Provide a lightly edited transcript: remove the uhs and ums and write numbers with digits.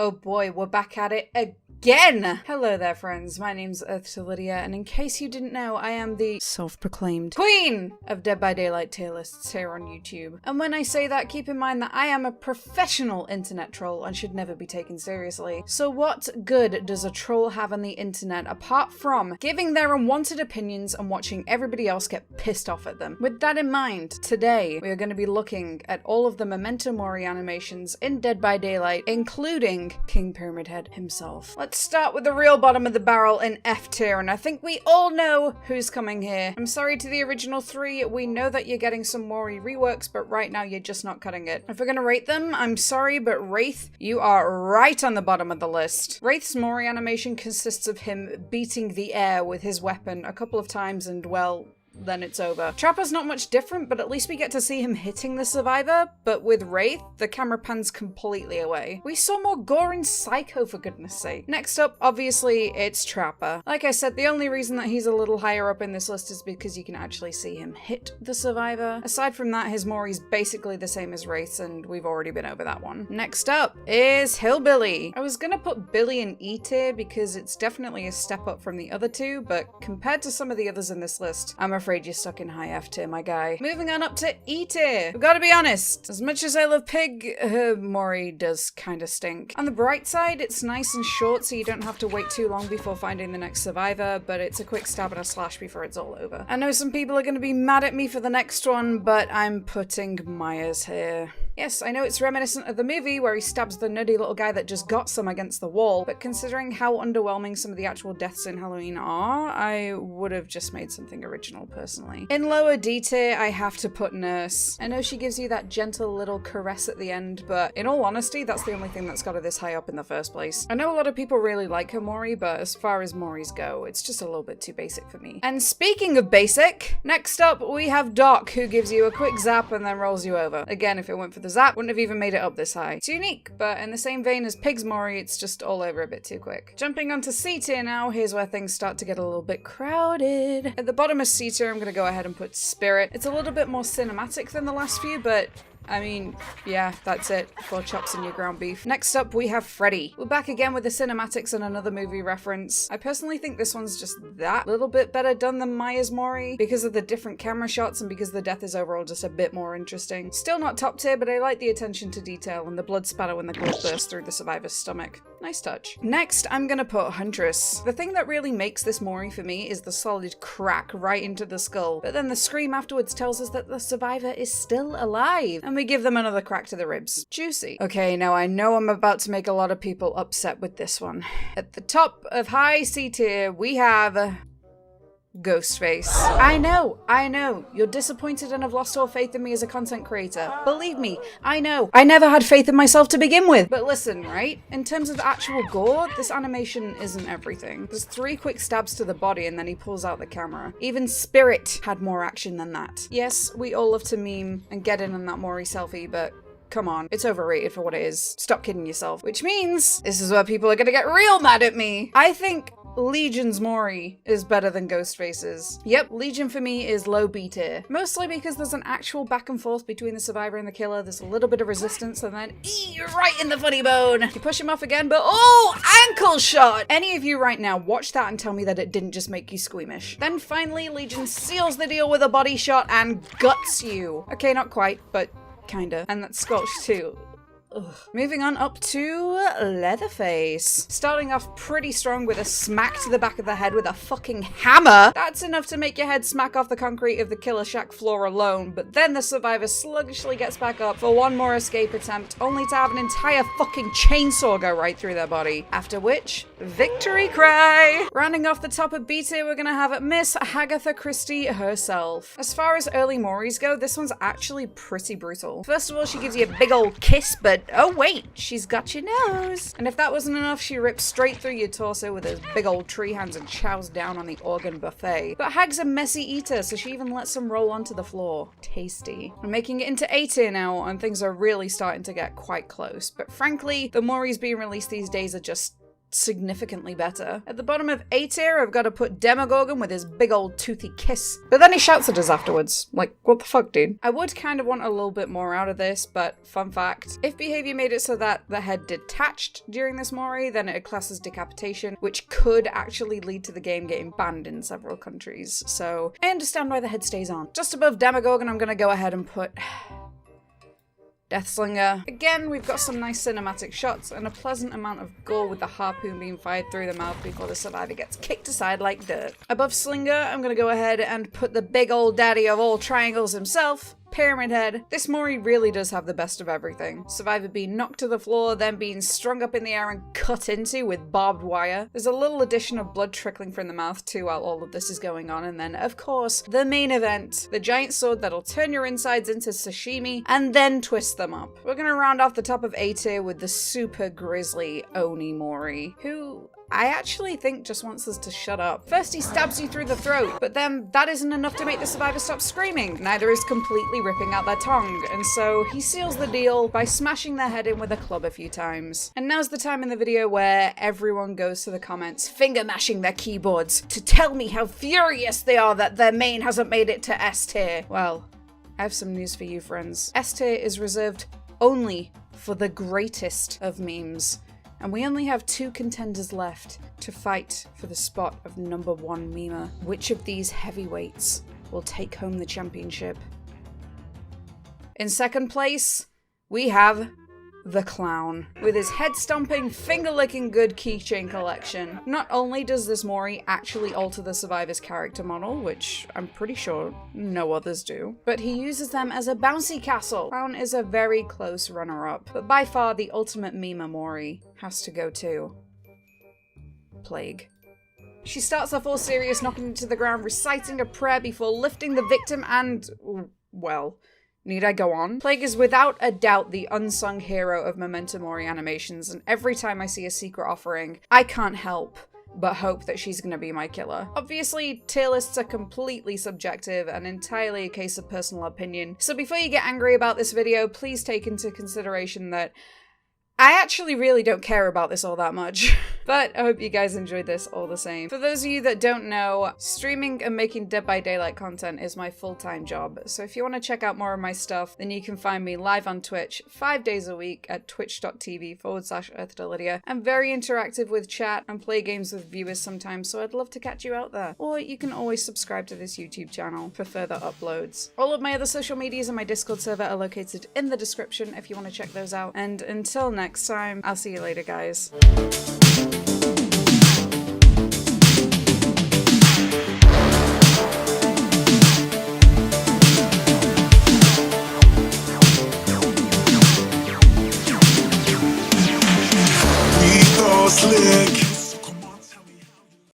Oh boy, we're back at it again! Hello there, friends. My name's EarthToLydia, and in case you didn't know, I am the self-proclaimed queen of Dead by Daylight tier lists here on YouTube. And when I say that, keep in mind that I am a professional internet troll and should never be taken seriously. So what good does a troll have on the internet apart from giving their unwanted opinions and watching everybody else get pissed off at them? With that in mind, today we are going to be looking at all of the Memento Mori animations in Dead by Daylight, including King Pyramid Head himself. Let's start with the real bottom of the barrel in F tier, and I think we all know who's coming here. I'm sorry to the original three, we know that you're getting some Mori reworks, but right now you're just not cutting it. If we're gonna rate them, I'm sorry, but Wraith, you are right on the bottom of the list. Wraith's Mori animation consists of him beating the air with his weapon a couple of times and, well, then it's over. Trapper's not much different, but at least we get to see him hitting the survivor, but with Wraith, the camera pans completely away. We saw more gore in Psycho, for goodness sake. Next up, obviously, it's Trapper. Like I said, the only reason that he's a little higher up in this list is because you can actually see him hit the survivor. Aside from that, his Mori's basically the same as Wraith's, and we've already been over that one. Next up is Hillbilly. I was gonna put Billy in E tier because it's definitely a step up from the other two, but compared to some of the others in this list, I'm afraid you're stuck in high F tier, my guy. Moving on up to E tier. We've got to be honest, as much as I love Pig, her Mori does kind of stink. On the bright side, it's nice and short, so you don't have to wait too long before finding the next survivor, but it's a quick stab and a slash before it's all over. I know some people are going to be mad at me for the next one, but I'm putting Myers here. Yes, I know it's reminiscent of the movie where he stabs the nutty little guy that just got some against the wall, but considering how underwhelming some of the actual deaths in Halloween are, I would have just made something original personally. In lower D tier, I have to put Nurse. I know she gives you that gentle little caress at the end, but in all honesty, that's the only thing that's got her this high up in the first place. I know a lot of people really like her Mori, but as far as Moris go, it's just a little bit too basic for me. And speaking of basic, next up we have Doc, who gives you a quick zap and then rolls you over. Again, if it went for the zap, wouldn't have even made it up this high. It's unique, but in the same vein as Pig's Mori, it's just all over a bit too quick. Jumping onto C tier now, here's where things start to get a little bit crowded. At the bottom of C tier, I'm gonna go ahead and put Spirit. It's a little bit more cinematic than the last few, but I mean, yeah, that's it. 4 chops in your ground beef. Next up, we have Freddy. We're back again with the cinematics and another movie reference. I personally think this one's just that little bit better done than Myers Mori because of the different camera shots and because the death is overall just a bit more interesting. Still not top tier, but I like the attention to detail and the blood spatter when the glove bursts through the survivor's stomach. Nice touch. Next, I'm gonna put Huntress. The thing that really makes this Mori for me is the solid crack right into the skull, but then the scream afterwards tells us that the survivor is still alive, and we give them another crack to the ribs. Juicy. Okay, now I know I'm about to make a lot of people upset with this one. At the top of high C tier, we have Ghostface. I know, you're disappointed and have lost all faith in me as a content creator. Believe me, I know. I never had faith in myself to begin with. But listen, right? In terms of actual gore, this animation isn't everything. There's 3 quick stabs to the body and then he pulls out the camera. Even Spirit had more action than that. Yes, we all love to meme and get in on that Mori selfie, but come on, it's overrated for what it is. Stop kidding yourself. Which means this is where people are gonna get real mad at me. I think Legion's Mori is better than Ghostface's. Yep, Legion for me is low B tier. Mostly because there's an actual back and forth between the survivor and the killer. There's a little bit of resistance and then you're right in the funny bone. You push him off again, but oh, ankle shot! Any of you right now, watch that and tell me that it didn't just make you squeamish. Then finally, Legion seals the deal with a body shot and guts you. Okay, not quite, but kinda. And that's squelched too. Ugh. Moving on up to Leatherface. Starting off pretty strong with a smack to the back of the head with a fucking hammer. That's enough to make your head smack off the concrete of the killer shack floor alone, but then the survivor sluggishly gets back up for one more escape attempt, only to have an entire fucking chainsaw go right through their body. After which, victory cry! Rounding off the top of B tier, we're gonna have Miss Agatha Christie herself. As far as early Moris go, this one's actually pretty brutal. First of all, she gives you a big old kiss, but oh wait, she's got your nose. And if that wasn't enough, she rips straight through your torso with those big old tree hands and chows down on the organ buffet. But Hag's a messy eater, so she even lets them roll onto the floor. Tasty. I'm making it into A tier now, and things are really starting to get quite close. But frankly, the Moris being released these days are just significantly better. At the bottom of A tier, I've got to put Demogorgon with his big old toothy kiss. But then he shouts at us afterwards. Like, what the fuck, dude? I would kind of want a little bit more out of this, but fun fact, if behavior made it so that the head detached during this Mori, then it classes decapitation, which could actually lead to the game getting banned in several countries. So I understand why the head stays on. Just above Demogorgon, I'm gonna go ahead and put Deathslinger. Again, we've got some nice cinematic shots and a pleasant amount of gore with the harpoon being fired through the mouth before the survivor gets kicked aside like dirt. Above Slinger, I'm gonna go ahead and put the big old daddy of all triangles himself, Pyramid Head. This Mori really does have the best of everything. Survivor being knocked to the floor, then being strung up in the air and cut into with barbed wire. There's a little addition of blood trickling from the mouth too while all of this is going on, and then, of course, the main event. The giant sword that'll turn your insides into sashimi and then twist them up. We're gonna round off the top of A tier with the super grisly Oni Mori, who I actually think just wants us to shut up. First he stabs you through the throat, but then that isn't enough to make the survivor stop screaming. Neither is completely ripping out their tongue, and so he seals the deal by smashing their head in with a club a few times. And now's the time in the video where everyone goes to the comments, finger mashing their keyboards to tell me how furious they are that their main hasn't made it to S tier. Well, I have some news for you, friends. S tier is reserved only for the greatest of memes. And we only have 2 contenders left to fight for the spot of #1 memer. Which of these heavyweights will take home the championship? In second place, we have the Clown, with his head-stomping, finger-licking good keychain collection. Not only does this Mori actually alter the survivor's character model, which I'm pretty sure no others do, but he uses them as a bouncy castle. Clown is a very close runner-up, but by far the ultimate meme Mori has to go to Plague. She starts off all serious, knocking him to the ground, reciting a prayer before lifting the victim and, well, need I go on? Plague is without a doubt the unsung hero of Memento Mori animations, and every time I see a secret offering, I can't help but hope that she's gonna be my killer. Obviously, tier lists are completely subjective and entirely a case of personal opinion, so before you get angry about this video, please take into consideration that I actually really don't care about this all that much, but I hope you guys enjoyed this all the same. For those of you that don't know, streaming and making Dead by Daylight content is my full-time job, so if you want to check out more of my stuff, then you can find me live on Twitch 5 days a week at twitch.tv/EarthToLydia. I'm very interactive with chat and play games with viewers sometimes, so I'd love to catch you out there. Or you can always subscribe to this YouTube channel for further uploads. All of my other social medias and my Discord server are located in the description if you want to check those out, and until next time, I'll see you later, guys. Slick